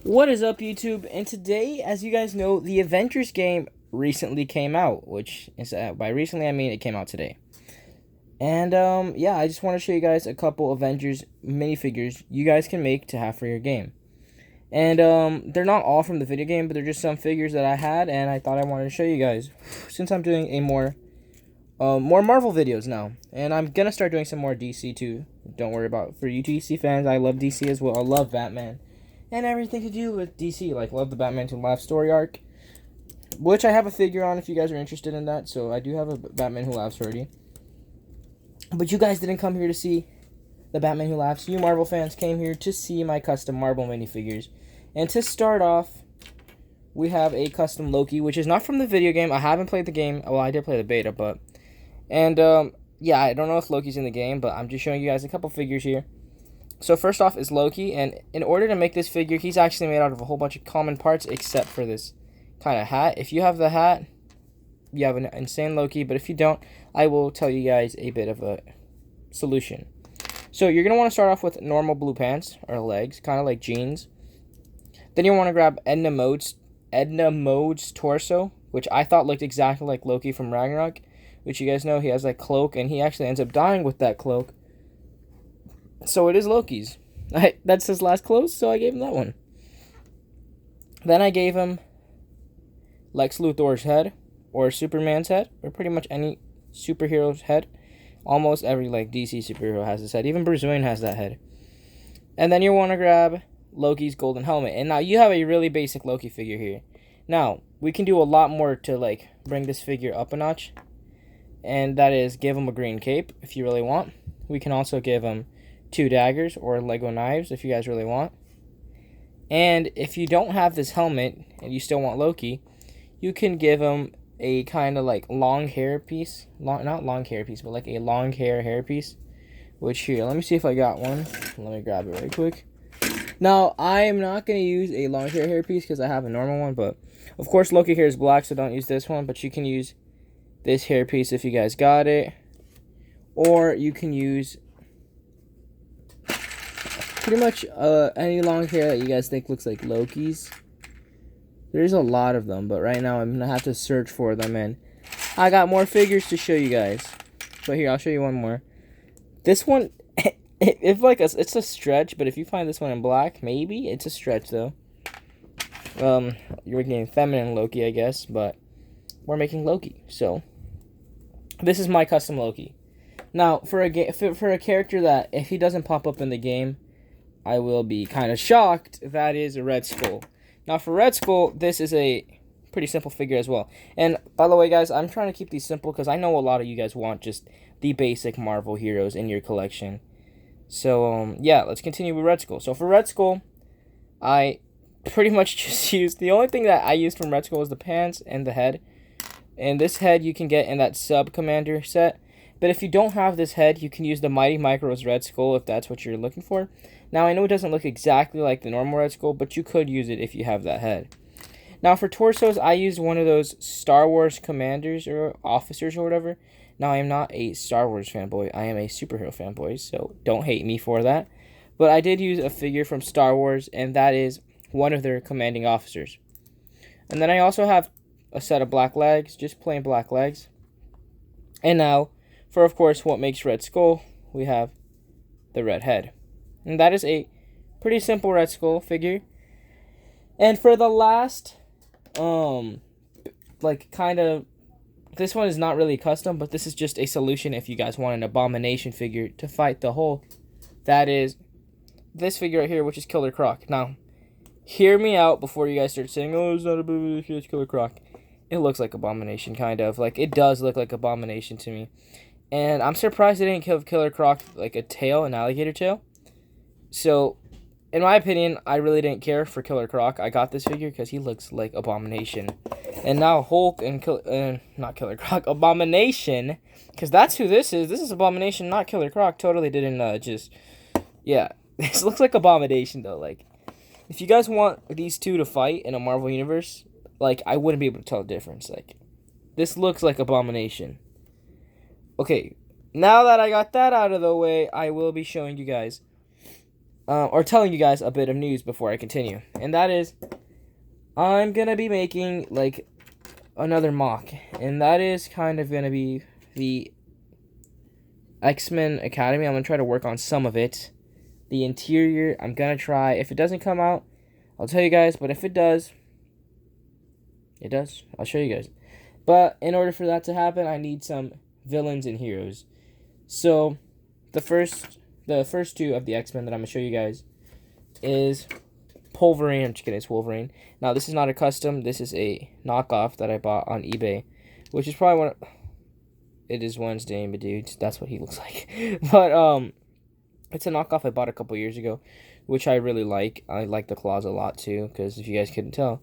What is up, YouTube? And today, as you guys know, the Avengers game recently came out, which is by recently I mean it came out today. And yeah, I just want to show you guys a couple Avengers minifigures you guys can make to have for your game. And they're not all from the video game, but they're just some figures that I had, and I thought I wanted to show you guys since I'm doing a more Marvel videos now, and I'm gonna start doing some more DC too. Don't worry about for you DC fans. I love DC as well. I love Batman and everything to do with DC. Like, love the Batman to Life story arc, which I have a figure on if you guys are interested in that. So I do have a Batman Who Laughs already. But you guys didn't come here to see the Batman Who Laughs. You Marvel fans came here to see my custom Marvel minifigures. And to start off, we have a custom Loki, which is not from the video game. I haven't played the game. Well, I did play the beta, but... And, yeah, I don't know if Loki's in the game, but I'm just showing you guys a couple figures here. So first off is Loki, and in order to make this figure, he's actually made out of a whole bunch of common parts, except for this kind of hat. If you have the hat, you have an insane Loki, but if you don't, I will tell you guys a bit of a solution. So you're going to want to start off with normal blue pants, or legs, kind of like jeans. Then you want to grab Edna Mode's torso, which I thought looked exactly like Loki from Ragnarok, which you guys know he has that cloak, and he actually ends up dying with that cloak. So it is Loki's. That's his last clothes, so I gave him that one. Then I gave him Lex Luthor's head, or Superman's head, or pretty much any superhero's head. Almost every DC superhero has this head. Even Bruce Wayne has that head. And then you want to grab Loki's golden helmet. And now you have a really basic Loki figure here. Now, we can do a lot more to bring this figure up a notch. And that is give him a green cape if you really want. We can also give him 2 daggers or Lego knives if you guys really want. And if you don't have this helmet and you still want Loki, you can give him a kind of long hair piece. Not long hair piece, but like a long hair piece. Which here, let me see if I got one. Let me grab it right quick. Now, I am not going to use a long hair piece because I have a normal one. But, of course, Loki hair is black, so don't use this one. But you can use this hair piece if you guys got it. Or you can use pretty much any long hair that you guys think looks like Loki's. There's a lot of them, but right now I'm gonna have to search for them, and I got more figures to show you guys. But here, I'll show you one more. This one, it's a stretch, but if you find this one in black, maybe it's a stretch though. You're getting feminine Loki, I guess, but we're making Loki, so this is my custom Loki. Now, for a character that if he doesn't pop up in the game, I will be kind of shocked. That is a Red Skull. Now, for Red Skull, this is a pretty simple figure as well. And, by the way, guys, I'm trying to keep these simple because I know a lot of you guys want just the basic Marvel heroes in your collection. So, yeah, let's continue with Red Skull. So, for Red Skull, I pretty much just used... The only thing that I used from Red Skull is the pants and the head. And this head you can get in that Sub-Commander set. But if you don't have this head, you can use the Mighty Micro's Red Skull if that's what you're looking for. Now, I know it doesn't look exactly like the normal Red Skull, but you could use it if you have that head. Now, for torsos, I used one of those Star Wars commanders or officers or whatever. Now, I am not a Star Wars fanboy. I am a superhero fanboy, so don't hate me for that. But I did use a figure from Star Wars, and that is one of their commanding officers. And then I also have a set of black legs, just plain black legs. And now, for, of course, what makes Red Skull, we have the red head. And that is a pretty simple Red Skull figure. And for the last, this one is not really custom, but this is just a solution if you guys want an Abomination figure to fight the Hulk. That is this figure right here, which is Killer Croc. Now, hear me out before you guys start saying, oh, it's not a baby, it's Killer Croc. It looks like Abomination, kind of. It does look like Abomination to me. And I'm surprised they didn't give Killer Croc, a tail, an alligator tail. So, in my opinion, I really didn't care for Killer Croc. I got this figure because he looks like Abomination. And now Hulk and not Killer Croc, Abomination, because that's who this is. This is Abomination, not Killer Croc. Totally didn't yeah. This looks like Abomination, though. If you guys want these two to fight in a Marvel Universe, I wouldn't be able to tell the difference. This looks like Abomination. Okay, now that I got that out of the way, I will be showing you guys or telling you guys a bit of news before I continue, and that is I'm gonna be making like another mock, and that is kind of gonna be the X-Men Academy. I'm gonna try to work on some of it. The interior, I'm gonna try. If it doesn't come out, I'll tell you guys, but if it does, I'll show you guys. But in order for that to happen, I need some villains and heroes. So the first two of the X-Men that I'm gonna show you guys is Wolverine. I'm just kidding, it's Wolverine. Now this is not a custom, this is a knockoff that I bought on eBay, which is probably one of, it is Wednesday, but dude, that's what he looks like. But it's a knockoff I bought a couple years ago, which I really like. I like the claws a lot too, because if you guys couldn't tell,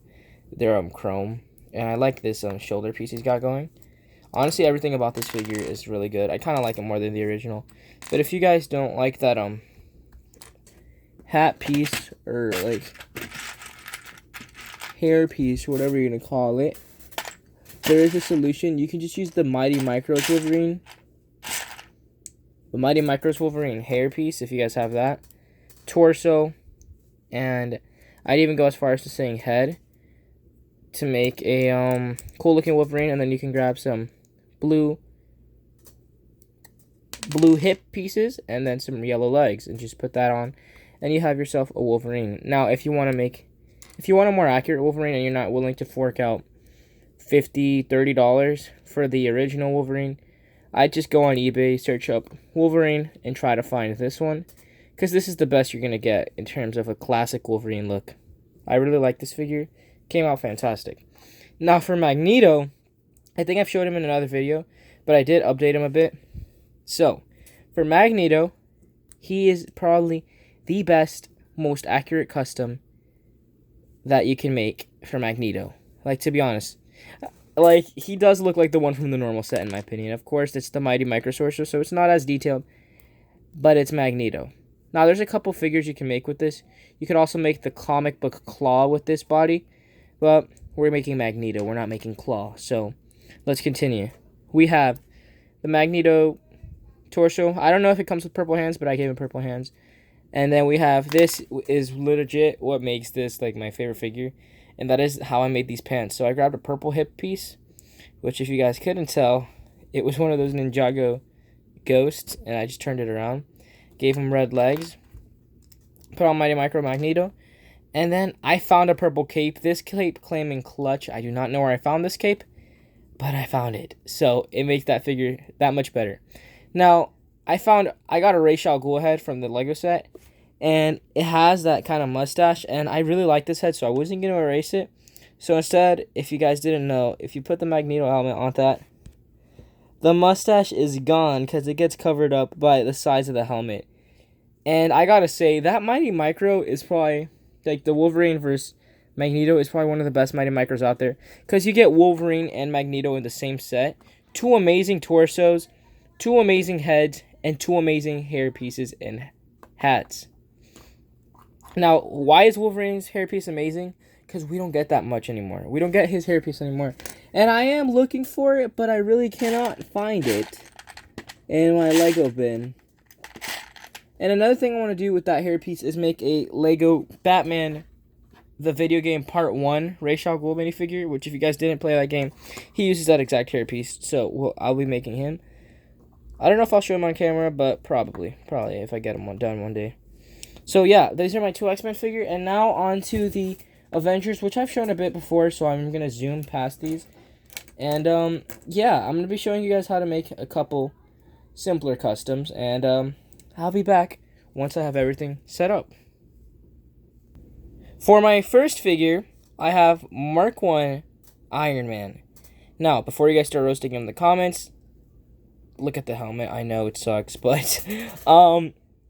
they're chrome. And I like this shoulder piece he's got going. Honestly, everything about this figure is really good. I kind of like it more than the original. But if you guys don't like that hat piece, or like hair piece, whatever you're going to call it, there is a solution. You can just use the Mighty Micros Wolverine. The Mighty Micros Wolverine hair piece, if you guys have that. Torso. And I'd even go as far as to saying head, to make a cool looking Wolverine. And then you can grab some blue hip pieces and then some yellow legs and just put that on, and you have yourself a Wolverine. Now if you want a more accurate Wolverine and you're not willing to fork out $50-$30 for the original Wolverine, I'd just go on eBay, search up Wolverine, and try to find this one, because this is the best you're gonna get in terms of a classic Wolverine look. I really like this figure. Came out fantastic. Now for Magneto, I think I've showed him in another video, but I did update him a bit. So for Magneto, he is probably the best, most accurate custom that you can make for Magneto. Like, to be honest, like, he does look like the one from the normal set in my opinion. Of course, it's the Mighty Microsorcerer, so it's not as detailed, but it's Magneto. Now there's a couple figures you can make with this. You could also make the comic book Claw with this body, but we're making Magneto, we're not making Claw. So let's continue. We have the Magneto torso. I don't know if it comes with purple hands, but I gave him purple hands. And then we have, this is legit what makes this like my favorite figure, and that is how I made these pants. So I grabbed a purple hip piece, which if you guys couldn't tell, it was one of those Ninjago ghosts, and I just turned it around. Gave him red legs. Put on Mighty Micro Magneto. And then I found a purple cape. This cape claiming clutch. I do not know where I found this cape, but I found it. So it makes that figure that much better. Now, I got a Ra's al Ghul head from the Lego set, and it has that kind of mustache, and I really like this head, so I wasn't going to erase it. So instead, if you guys didn't know, if you put the Magneto helmet on that, the mustache is gone because it gets covered up by the size of the helmet. And I gotta say, that Mighty Micro is probably, like, the Wolverine versus Magneto is probably one of the best Mighty Micros out there, because you get Wolverine and Magneto in the same set. Two amazing torsos, two amazing heads, and two amazing hair pieces and hats. Now, why is Wolverine's hairpiece amazing? Because we don't get that much anymore. We don't get his hairpiece anymore. And I am looking for it, but I really cannot find it in my Lego bin. And another thing I want to do with that hairpiece is make a Lego Batman, the video game Part 1 Ra's al Ghul minifigure, which if you guys didn't play that game, he uses that exact hairpiece. So I'll be making him. I don't know if I'll show him on camera, but probably if I get him done one day. So yeah, these are my two X-Men figure, and now on to the Avengers, which I've shown a bit before, so I'm going to zoom past these. And yeah, I'm going to be showing you guys how to make a couple simpler customs, and I'll be back once I have everything set up. For my first figure, I have Mark 1 Iron Man. Now, before you guys start roasting him in the comments, look at the helmet. I know it sucks, but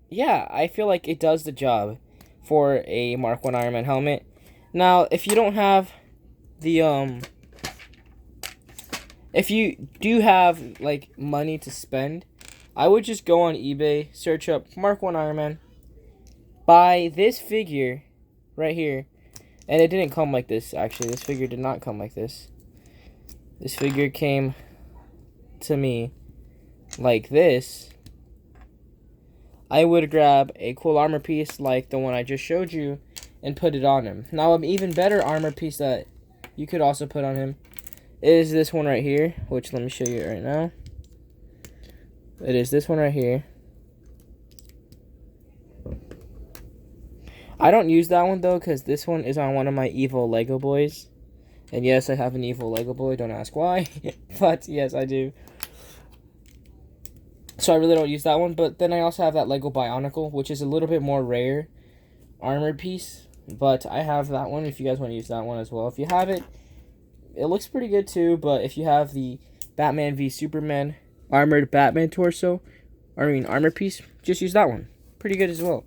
yeah, I feel like it does the job for a Mark 1 Iron Man helmet. Now, if you don't have the if you do have like money to spend, I would just go on eBay, search up Mark 1 Iron Man, buy this figure right here. And it didn't come like this, actually. This figure did not come like this. This figure came to me like this. I would grab a cool armor piece like the one I just showed you and put it on him. Now, an even better armor piece that you could also put on him is this one right here, which let me show you right now. It is this one right here. I don't use that one though because this one is on one of my evil Lego boys. And yes, I have an evil Lego boy, don't ask why. But yes, I do. So I really don't use that one. But then I also have that Lego Bionicle, which is a little bit more rare armor piece. But I have that one if you guys want to use that one as well. If you have it, it looks pretty good too. But if you have the Batman v Superman armored Batman torso, armor piece, just use that one. Pretty good as well.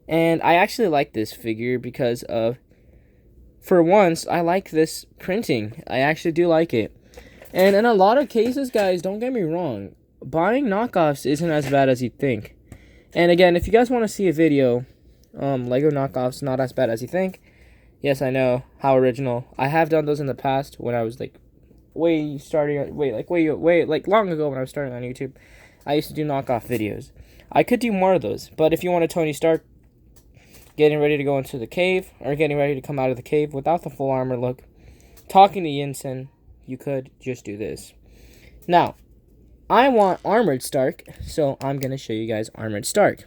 And I actually like this figure because of, for once, I like this printing. I actually do like it. And in a lot of cases, guys, don't get me wrong, buying knockoffs isn't as bad as you think. And again, if you guys want to see a video, Lego knockoffs not as bad as you think. Yes, I know, how original. I have done those in the past when I was like long ago when I was starting on YouTube. I used to do knockoff videos. I could do more of those, but if you want a Tony Stark getting ready to go into the cave, or getting ready to come out of the cave without the full armor look, talking to Yinsen, you could just do this. Now, I want Armored Stark, so I'm going to show you guys Armored Stark.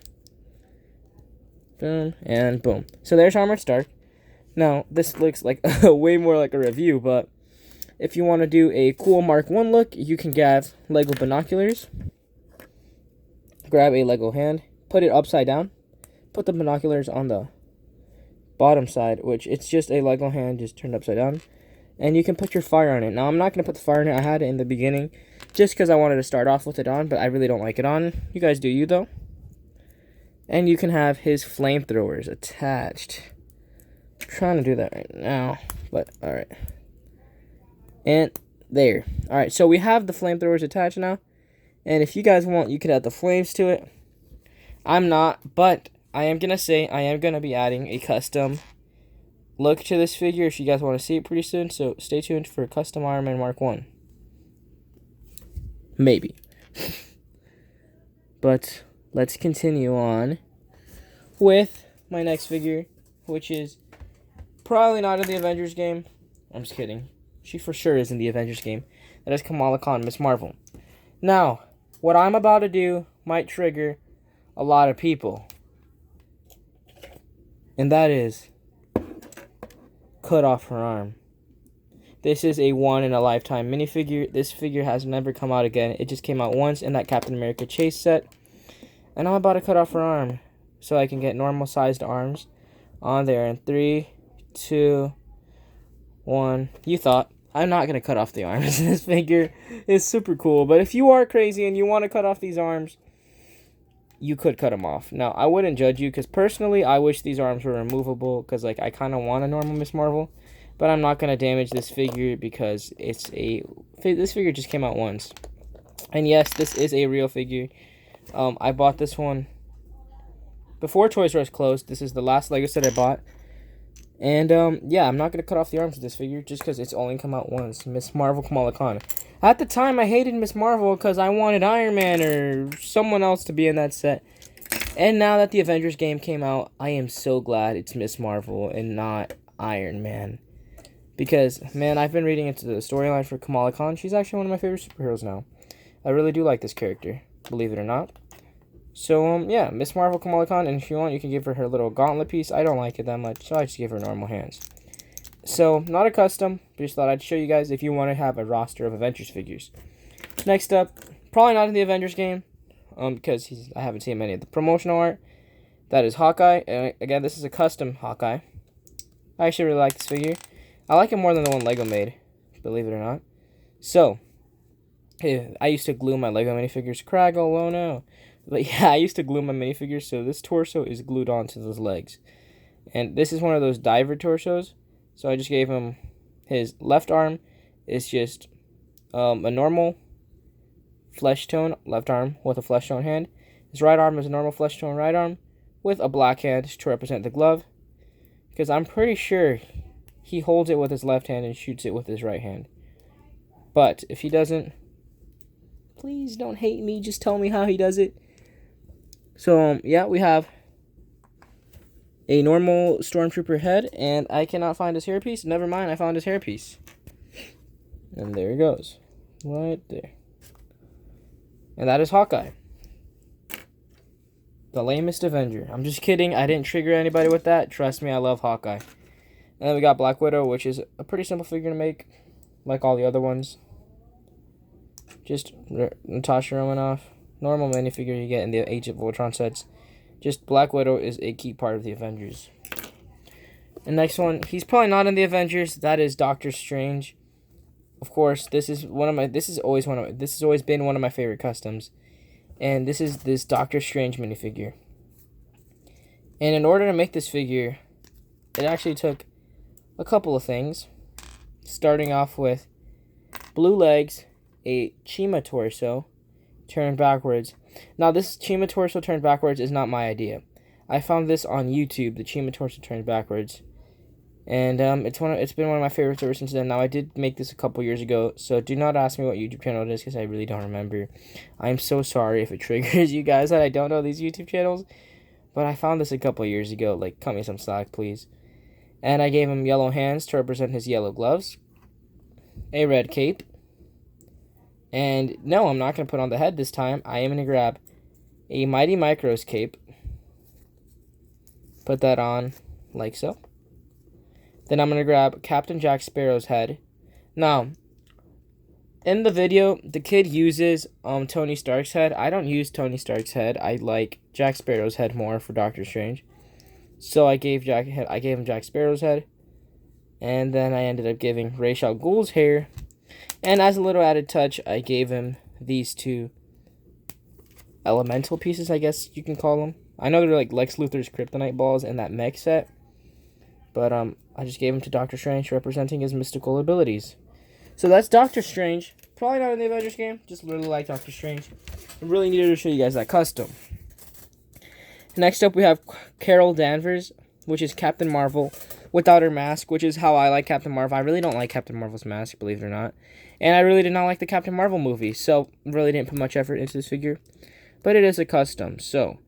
Boom, and boom. So there's Armored Stark. Now, this looks like way more like a review, but if you want to do a cool Mark 1 look, you can grab Lego binoculars, grab a Lego hand, put it upside down, put the binoculars on the bottom side, which it's just a Lego hand just turned upside down, and you can put your fire on it. Now, I'm not going to put the fire on it. I had it in the beginning just because I wanted to start off with it on, but I really don't like it on. You guys do you, though. And you can have his flamethrowers attached. I'm trying to do that right now, but alright. And there. Alright, so we have the flamethrowers attached now, and if you guys want, you could add the flames to it. I'm not, but I am going to say I am going to be adding a custom look to this figure if you guys want to see it pretty soon. So stay tuned for custom Iron Man Mark 1. Maybe. But let's continue on with my next figure, which is probably not in the Avengers game. I'm just kidding. She for sure is in the Avengers game. That is Kamala Khan, Miss Marvel. Now, what I'm about to do might trigger a lot of people. And that is cut off her arm. This is a one-in-a-lifetime minifigure. This figure has never come out again. It just came out once in that Captain America Chase set. And I'm about to cut off her arm so I can get normal-sized arms on there. In 3, 2, 1. You thought. I'm not going to cut off the arms. This figure is super cool. But if you are crazy and you want to cut off these arms, you could cut them off. Now, I wouldn't judge you because personally, I wish these arms were removable because, like, I kind of want a normal Miss Marvel. But I'm not going to damage this figure because this figure just came out once. And yes, this is a real figure. I bought this one before Toys R Us closed. This is the last Lego set I bought. And, yeah, I'm not going to cut off the arms of this figure just because it's only come out once. Miss Marvel Kamala Khan. At the time, I hated Miss Marvel because I wanted Iron Man or someone else to be in that set. And now that the Avengers game came out, I am so glad it's Miss Marvel and not Iron Man. Because, man, I've been reading into the storyline for Kamala Khan. She's actually one of my favorite superheroes now. I really do like this character, believe it or not. So, yeah, Miss Marvel Kamala Khan, and if you want, you can give her little gauntlet piece. I don't like it that much, so I just give her normal hands. So, not a custom, but just thought I'd show you guys if you want to have a roster of Avengers figures. Next up, probably not in the Avengers game, because I haven't seen many of the promotional art. That is Hawkeye, and again, this is a custom Hawkeye. I actually really like this figure. I like it more than the one Lego made, believe it or not. So, I used to glue my Lego minifigures. Craggle, oh no. But yeah, I used to glue my minifigures, so this torso is glued onto those legs. And this is one of those diver torsos. So I just gave him his left arm is just a normal flesh tone left arm with a flesh tone hand. His right arm is a normal flesh tone right arm with a black hand to represent the glove. Because I'm pretty sure he holds it with his left hand and shoots it with his right hand. But if he doesn't, please don't hate me. Just tell me how he does it. So, yeah, we have a normal Stormtrooper head, and I cannot find his hairpiece. Never mind, I found his hairpiece. And there he goes. Right there. And that is Hawkeye. The lamest Avenger. I'm just kidding. I didn't trigger anybody with that. Trust me, I love Hawkeye. And then we got Black Widow, which is a pretty simple figure to make, like all the other ones. Just Natasha Romanoff. Normal minifigure you get in the Age of Ultron sets. Just Black Widow is a key part of the Avengers. And next one, he's probably not in the Avengers. That is Doctor Strange. Of course, this has always been one of my favorite customs. And this is this Doctor Strange minifigure. And in order to make this figure, it actually took a couple of things. Starting off with blue legs, a Chima torso turned backwards. Now, this Chima torso turned backwards is not my idea. I found this on YouTube, the Chima torso turned backwards. And it's been one of my favorites ever since then. Now, I did make this a couple years ago, so do not ask me what YouTube channel it is, because I really don't remember. I'm so sorry if it triggers you guys that I don't know these YouTube channels. But I found this a couple years ago. Like, cut me some slack, please. And I gave him yellow hands to represent his yellow gloves. A red cape. And no, I'm not going to put on the head this time. I am going to grab a Mighty Micros cape. Put that on like so. Then I'm going to grab Captain Jack Sparrow's head. Now, in the video, the kid uses Tony Stark's head. I don't use Tony Stark's head. I like Jack Sparrow's head more for Doctor Strange. So I gave him Jack Sparrow's head. And then I ended up giving Ra's al Ghul's hair. And as a little added touch, I gave him these two elemental pieces, I guess you can call them. I know they're like Lex Luthor's kryptonite balls in that mech set. But I just gave them to Doctor Strange, representing his mystical abilities. So that's Doctor Strange. Probably not in the Avengers game. Just really like Doctor Strange. I really needed to show you guys that custom. Next up, we have Carol Danvers, which is Captain Marvel without her mask, which is how I like Captain Marvel. I really don't like Captain Marvel's mask, believe it or not. And I really did not like the Captain Marvel movie, so really didn't put much effort into this figure. But it is a custom, so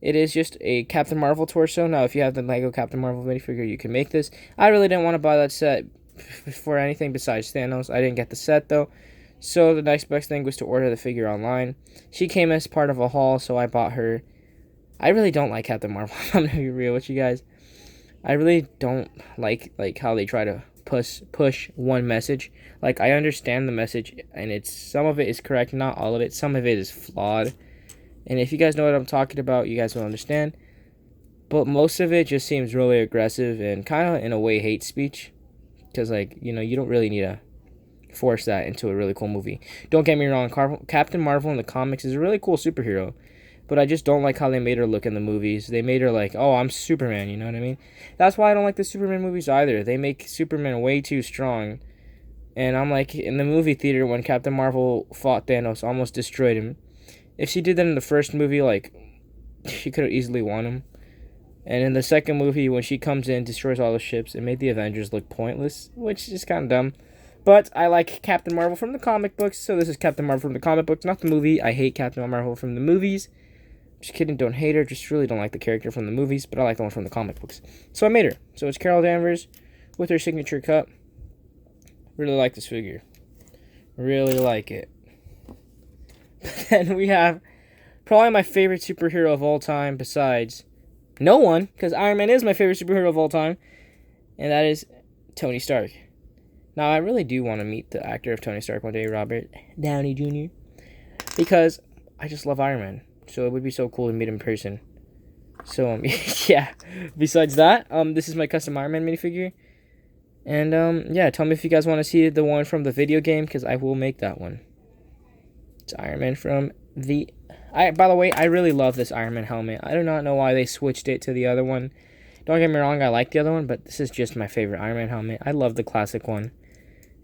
it is just a Captain Marvel torso. Now, if you have the Lego Captain Marvel minifigure, you can make this. I really didn't want to buy that set for anything besides Thanos. I didn't get the set, though. So the next best thing was to order the figure online. She came as part of a haul, so I bought her. I really don't like Captain Marvel. I'm going to be real with you guys. I really don't like how they try to push one message. Like, I understand the message, and some of it is correct, not all of it. Some of it is flawed. And if you guys know what I'm talking about, you guys will understand. But most of it just seems really aggressive and kind of, in a way, hate speech. Because, like, you know, you don't really need to force that into a really cool movie. Don't get me wrong, Captain Marvel in the comics is a really cool superhero. But I just don't like how they made her look in the movies. They made her like, oh, I'm Superman, you know what I mean? That's why I don't like the Superman movies either. They make Superman way too strong. And I'm like, in the movie theater, when Captain Marvel fought Thanos, almost destroyed him. If she did that in the first movie, like, she could have easily won him. And in the second movie, when she comes in, destroys all the ships, it made the Avengers look pointless, which is kind of dumb. But I like Captain Marvel from the comic books, so this is Captain Marvel from the comic books, not the movie. I hate Captain Marvel from the movies. Just kidding, don't hate her, just really don't like the character from the movies, but I like the one from the comic books. So I made her. So it's Carol Danvers with her signature cut. Really like this figure. Really like it. Then we have probably my favorite superhero of all time besides no one, because Iron Man is my favorite superhero of all time, and that is Tony Stark. Now, I really do want to meet the actor of Tony Stark one day, Robert Downey Jr., because I just love Iron Man. So it would be so cool to meet him in person. So, yeah. Besides that, this is my custom Iron Man minifigure. And, yeah, tell me if you guys want to see the one from the video game, because I will make that one. It's Iron Man from the... by the way, I really love this Iron Man helmet. I do not know why they switched it to the other one. Don't get me wrong, I like the other one, but this is just my favorite Iron Man helmet. I love the classic one.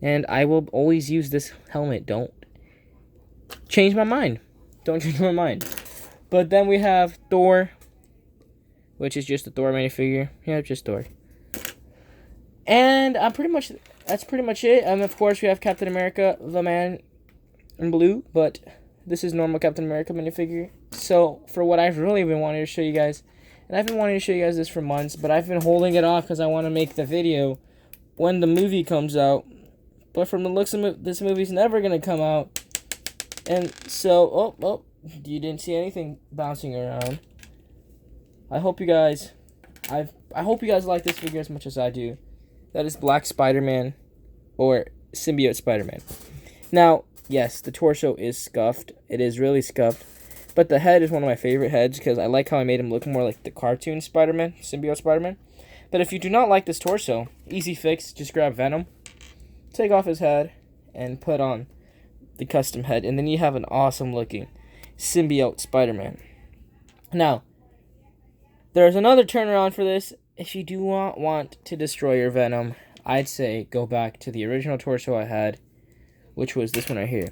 And I will always use this helmet. Don't change my mind. Don't change my mind. But then we have Thor, which is just a Thor minifigure. Yeah, just Thor. And that's pretty much it. And of course we have Captain America, the Man in Blue, but this is normal Captain America minifigure. So, for what I've really been wanting to show you guys, and I've been wanting to show you guys this for months, but I've been holding it off because I want to make the video when the movie comes out. But from the looks of this movie's never going to come out. And so, you didn't see anything bouncing around. I hope you guys like this figure as much as I do. That is Black Spider-Man, or Symbiote Spider-Man. Now, yes, the torso is scuffed. It is really scuffed. But the head is one of my favorite heads because I like how I made him look more like the cartoon Spider-Man, Symbiote Spider-Man. But if you do not like this torso, easy fix, just grab Venom, take off his head, and put on the custom head. And then you have an awesome looking Symbiote Spider-Man. Now, there's another turnaround for this. If you do not want to destroy your Venom, I'd say go back to the original torso I had, which was this one right here.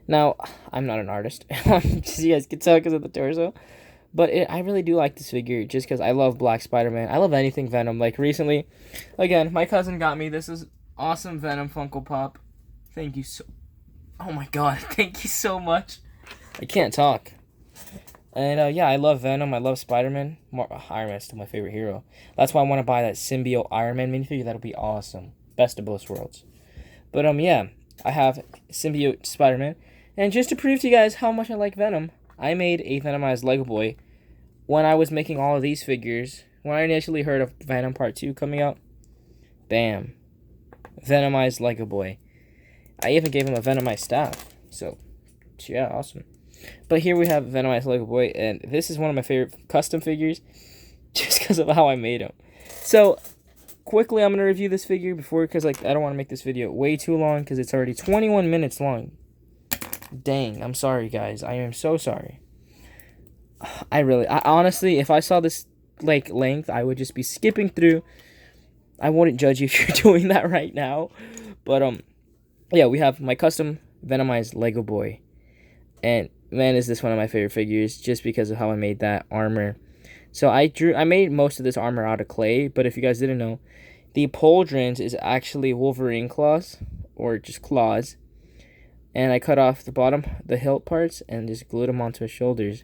Now, I'm not an artist, as you guys can tell because of the torso, but I really do like this figure just because I love Black Spider-Man. I love anything Venom. Like, recently, again, my cousin got me. This is awesome Venom Funko Pop. Thank you so... Oh my god, thank you so much. I can't talk. And, yeah, I love Venom. I love Spider-Man. Iron Man's still my favorite hero. That's why I want to buy that Symbiote Iron Man minifigure. That'll be awesome. Best of both worlds. But, yeah, I have Symbiote Spider-Man. And just to prove to you guys how much I like Venom, I made a Venomized Lego Boy when I was making all of these figures. When I initially heard of Venom Part 2 coming out, bam, Venomized Lego Boy. I even gave him a Venomized staff. So, yeah, awesome. But here we have Venomized Lego Boy, and this is one of my favorite custom figures just because of how I made him. So, quickly, I'm going to review this figure because I don't want to make this video way too long because it's already 21 minutes long. Dang, I'm sorry, guys. I am so sorry. I honestly, if I saw this, length, I would just be skipping through. I wouldn't judge you if you're doing that right now. But, yeah, we have my custom Venomized Lego Boy. And, man, is this one of my favorite figures just because of how I made that armor. So, I made most of this armor out of clay, but if you guys didn't know, the pauldrons is actually Wolverine claws, or just claws. And I cut off the bottom, the hilt parts, and just glued them onto his shoulders.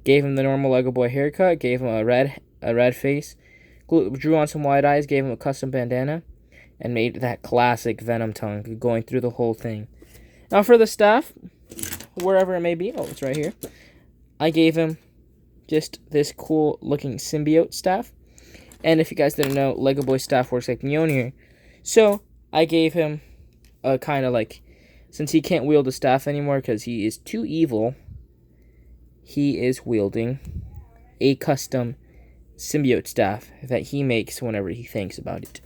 Gave him the normal Lego Boy haircut, gave him a red face, drew on some wide eyes, gave him a custom bandana, and made that classic Venom tongue going through the whole thing. Now for the staff, wherever it may be, oh, it's right here, I gave him just this cool looking symbiote staff. And if you guys didn't know, Lego Boy staff works like Mjolnir. So I gave him a kind of since he can't wield the staff anymore because he is too evil, he is wielding a custom symbiote staff that he makes whenever he thinks about it.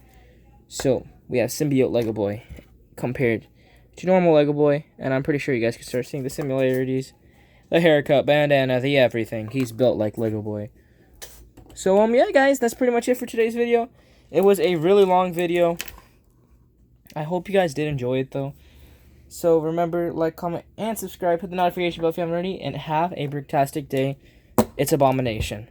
So, we have Symbiote Lego Boy compared to normal Lego Boy, and I'm pretty sure you guys can start seeing the similarities. The haircut, bandana, the everything. He's built like Lego Boy. So, yeah, guys, that's pretty much it for today's video. It was a really long video. I hope you guys did enjoy it, though. So remember, like, comment, and subscribe. Hit the notification bell if you haven't already. And have a bricktastic day. It's Abomination.